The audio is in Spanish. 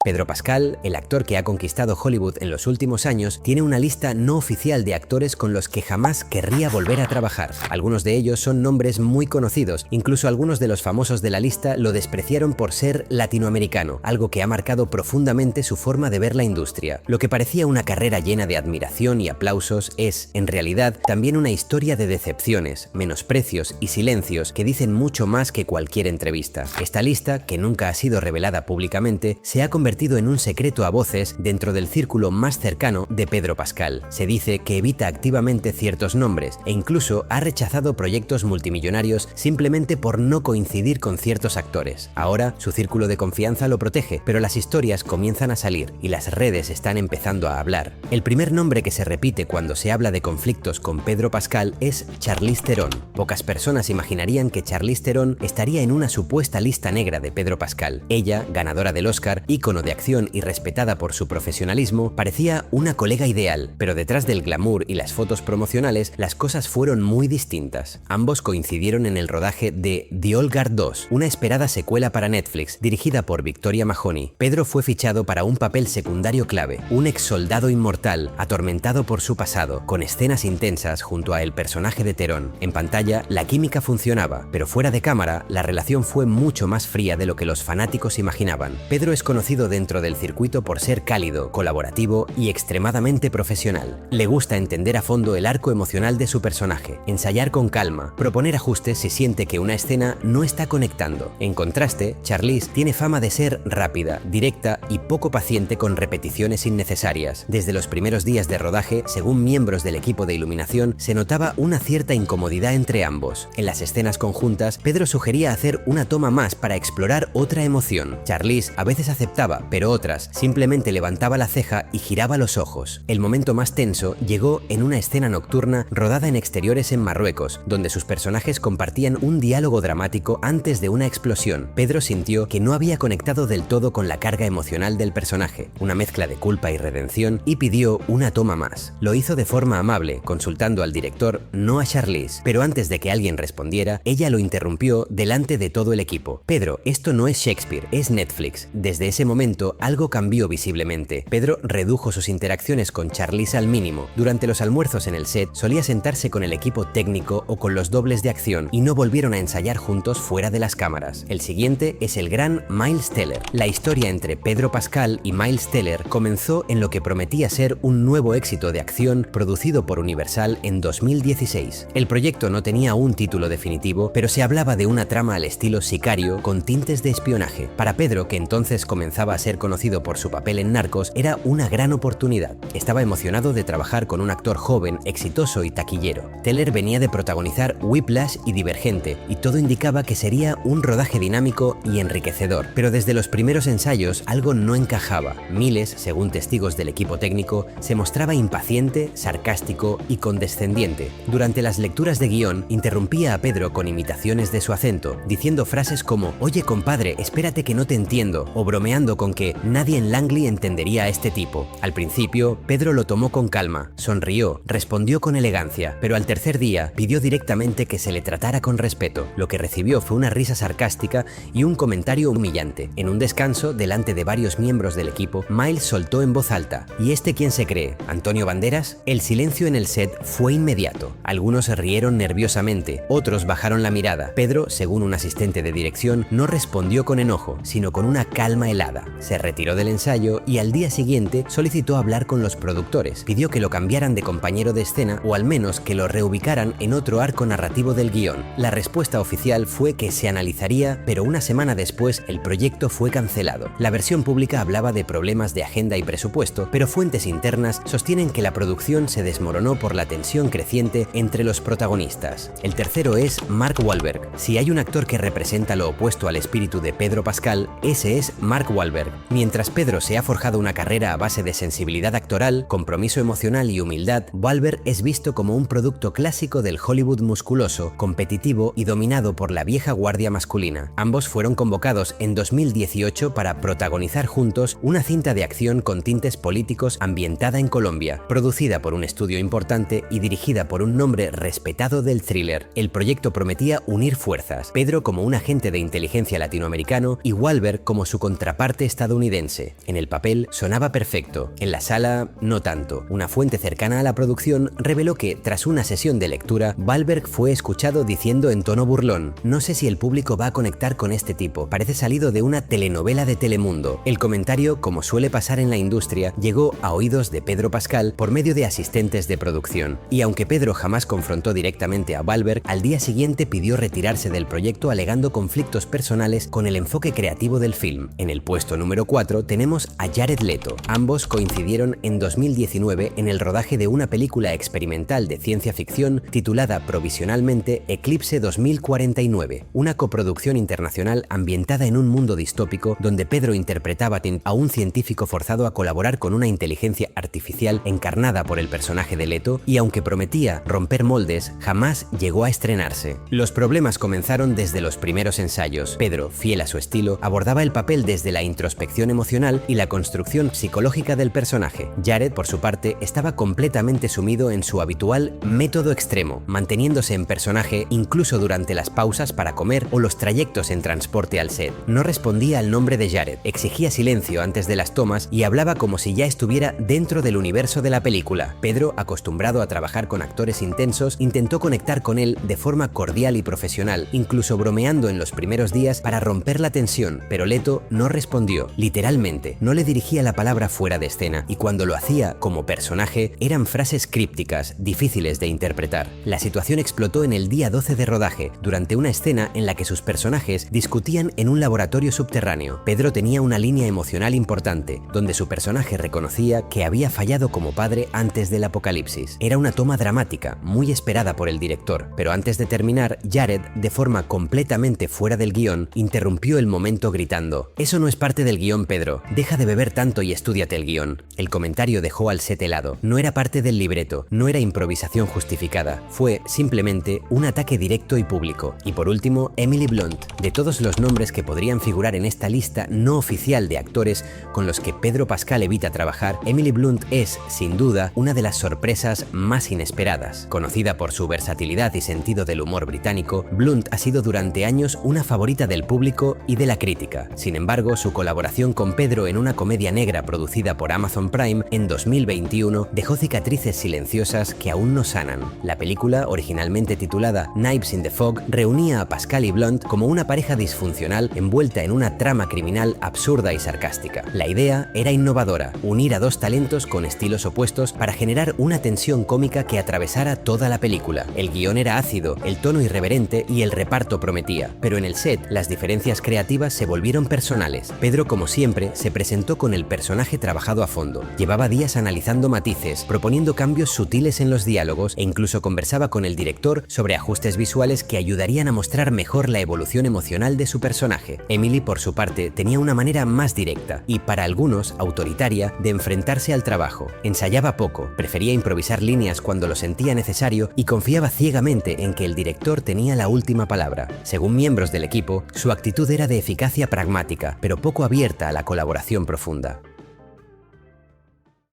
Pedro Pascal, el actor que ha conquistado Hollywood en los últimos años, tiene una lista no oficial de actores con los que jamás querría volver a trabajar. Algunos de ellos son nombres muy conocidos, incluso algunos de los famosos de la lista lo despreciaron por ser latinoamericano, algo que ha marcado profundamente su forma de ver la industria. Lo que parecía una carrera llena de admiración y aplausos es, en realidad, también una historia de decepciones, menosprecios y silencios que dicen mucho más que cualquier entrevista. Esta lista, que nunca ha sido revelada públicamente, se ha convertido en un secreto a voces dentro del círculo más cercano de Pedro Pascal. Se dice que evita activamente ciertos nombres e incluso ha rechazado proyectos multimillonarios simplemente por no coincidir con ciertos actores. Ahora su círculo de confianza lo protege, pero las historias comienzan a salir y las redes están empezando a hablar. El primer nombre que se repite cuando se habla de conflictos con Pedro Pascal es Charlize Theron. Pocas personas imaginarían que Charlize Theron estaría en una supuesta lista negra de Pedro Pascal. Ella, ganadora del Oscar, ícono de acción y respetada por su profesionalismo, parecía una colega ideal, pero detrás del glamour y las fotos promocionales las cosas fueron muy distintas. Ambos coincidieron en el rodaje de The Old Guard 2, una esperada secuela para Netflix, dirigida por Victoria Mahoney. Pedro fue fichado para un papel secundario clave, un ex soldado inmortal, atormentado por su pasado, con escenas intensas junto a el personaje de Theron. En pantalla, la química funcionaba, pero fuera de cámara, la relación fue mucho más fría de lo que los fanáticos imaginaban. Pedro es conocido dentro del circuito por ser cálido, colaborativo y extremadamente profesional. Le gusta entender a fondo el arco emocional de su personaje, ensayar con calma, proponer ajustes si siente que una escena no está conectando. En contraste, Charlize tiene fama de ser rápida, directa y poco paciente con repeticiones innecesarias. Desde los primeros días de rodaje, según miembros del equipo de iluminación, se notaba una cierta incomodidad entre ambos. En las escenas conjuntas, Pedro sugería hacer una toma más para explorar otra emoción. Charlize a veces aceptaba, pero otras simplemente levantaba la ceja y giraba los ojos. El momento más tenso llegó en una escena nocturna rodada en exteriores en Marruecos, donde sus personajes compartían un diálogo dramático antes de una explosión. Pedro sintió que no había conectado del todo con la carga emocional del personaje, una mezcla de culpa y redención, y pidió una toma más. Lo hizo de forma amable, consultando al director, no a Charlize, pero antes de que alguien respondiera, ella lo interrumpió delante de todo el equipo. Pedro, esto no es Shakespeare, es Netflix. Desde ese momento, algo cambió visiblemente. Pedro redujo sus interacciones con Charlize al mínimo. Durante los almuerzos en el set, solía sentarse con el equipo técnico o con los dobles de acción y no volvieron a ensayar juntos fuera de las cámaras. El siguiente es el gran Miles Teller. La historia entre Pedro Pascal y Miles Teller comenzó en lo que prometía ser un nuevo éxito de acción producido por Universal en 2016. El proyecto no tenía un título definitivo, pero se hablaba de una trama al estilo Sicario con tintes de espionaje. Para Pedro, que entonces comenzaba a ser conocido por su papel en Narcos, era una gran oportunidad. Estaba emocionado de trabajar con un actor joven, exitoso y taquillero. Teller venía de protagonizar Whiplash y Divergente, y todo indicaba que sería un rodaje dinámico y enriquecedor. Pero desde los primeros ensayos algo no encajaba. Miles, según testigos del equipo técnico, se mostraba impaciente, sarcástico y condescendiente. Durante las lecturas de guión, interrumpía a Pedro con imitaciones de su acento, diciendo frases como «Oye compadre, espérate que no te entiendo», o bromeando con que nadie en Langley entendería a este tipo. Al principio, Pedro lo tomó con calma, sonrió, respondió con elegancia, pero al tercer día pidió directamente que se le tratara con respeto. Lo que recibió fue una risa sarcástica y un comentario humillante. En un descanso, delante de varios miembros del equipo, Miles soltó en voz alta: «¿Y este quién se cree? ¿Antonio Banderas?». El silencio en el set fue inmediato. Algunos se rieron nerviosamente, otros bajaron la mirada. Pedro, según un asistente de dirección, no respondió con enojo, sino con una calma helada. Se retiró del ensayo y al día siguiente solicitó hablar con los productores. Pidió que lo cambiaran de compañero de escena o al menos que lo reubicaran en otro arco narrativo del guión. La respuesta oficial fue que se analizaría, pero una semana después el proyecto fue cancelado. La versión pública hablaba de problemas de agenda y presupuesto, pero fuentes internas sostienen que la producción se desmoronó por la tensión creciente entre los protagonistas. El tercero es Mark Wahlberg. Si hay un actor que representa lo opuesto al espíritu de Pedro Pascal, ese es Mark Wahlberg. Mientras Pedro se ha forjado una carrera a base de sensibilidad actoral, compromiso emocional y humildad, Wahlberg es visto como un producto clásico del Hollywood musculoso, competitivo y dominado por la vieja guardia masculina. Ambos fueron convocados en 2018 para protagonizar juntos una cinta de acción con tintes políticos ambientada en Colombia, producida por un estudio importante y dirigida por un nombre respetado del thriller. El proyecto prometía unir fuerzas, Pedro como un agente de inteligencia latinoamericano y Wahlberg como su contraparte estadounidense estadounidense. En el papel sonaba perfecto, en la sala no tanto. Una fuente cercana a la producción reveló que, tras una sesión de lectura, Wahlberg fue escuchado diciendo en tono burlón: "No sé si el público va a conectar con este tipo, parece salido de una telenovela de Telemundo". El comentario, como suele pasar en la industria, llegó a oídos de Pedro Pascal por medio de asistentes de producción. Y aunque Pedro jamás confrontó directamente a Wahlberg, al día siguiente pidió retirarse del proyecto alegando conflictos personales con el enfoque creativo del film. En el puesto número 4 tenemos a Jared Leto. Ambos coincidieron en 2019 en el rodaje de una película experimental de ciencia ficción titulada provisionalmente Eclipse 2049, una coproducción internacional ambientada en un mundo distópico donde Pedro interpretaba a un científico forzado a colaborar con una inteligencia artificial encarnada por el personaje de Leto, y aunque prometía romper moldes, jamás llegó a estrenarse. Los problemas comenzaron desde los primeros ensayos. Pedro, fiel a su estilo, abordaba el papel desde la introspección emocional y la construcción psicológica del personaje. Jared, por su parte, estaba completamente sumido en su habitual método extremo, manteniéndose en personaje incluso durante las pausas para comer o los trayectos en transporte al set. No respondía al nombre de Jared, exigía silencio antes de las tomas y hablaba como si ya estuviera dentro del universo de la película. Pedro, acostumbrado a trabajar con actores intensos, intentó conectar con él de forma cordial y profesional, incluso bromeando en los primeros días para romper la tensión, pero Leto no respondió. Literalmente, no le dirigía la palabra fuera de escena, y cuando lo hacía como personaje, eran frases crípticas, difíciles de interpretar. La situación explotó en el día 12 de rodaje, durante una escena en la que sus personajes discutían en un laboratorio subterráneo. Pedro tenía una línea emocional importante, donde su personaje reconocía que había fallado como padre antes del apocalipsis. Era una toma dramática, muy esperada por el director, pero antes de terminar, Jared, de forma completamente fuera del guión, interrumpió el momento gritando: "Eso no es parte del guión, Pedro. Deja de beber tanto y estúdiate el guión". El comentario dejó al set helado. No era parte del libreto, no era improvisación justificada, fue simplemente un ataque directo y público. Y por último, Emily Blunt. De todos los nombres que podrían figurar en esta lista no oficial de actores con los que Pedro Pascal evita trabajar, Emily Blunt es, sin duda, una de las sorpresas más inesperadas. Conocida por su versatilidad y sentido del humor británico, Blunt ha sido durante años una favorita del público y de la crítica. Sin embargo, su colaboración con Pedro en una comedia negra producida por Amazon Prime en 2021 dejó cicatrices silenciosas que aún no sanan. La película, originalmente titulada Knives in the Fog, reunía a Pascal y Blunt como una pareja disfuncional envuelta en una trama criminal absurda y sarcástica. La idea era innovadora: unir a dos talentos con estilos opuestos para generar una tensión cómica que atravesara toda la película. El guión era ácido, el tono irreverente y el reparto prometía, pero en el set las diferencias creativas se volvieron personales. Pedro, como siempre, se presentó con el personaje trabajado a fondo. Llevaba días analizando matices, proponiendo cambios sutiles en los diálogos e incluso conversaba con el director sobre ajustes visuales que ayudarían a mostrar mejor la evolución emocional de su personaje. Emily, por su parte, tenía una manera más directa y, para algunos, autoritaria, de enfrentarse al trabajo. Ensayaba poco, prefería improvisar líneas cuando lo sentía necesario y confiaba ciegamente en que el director tenía la última palabra. Según miembros del equipo, su actitud era de eficacia pragmática, pero poco abierta a la colaboración profunda.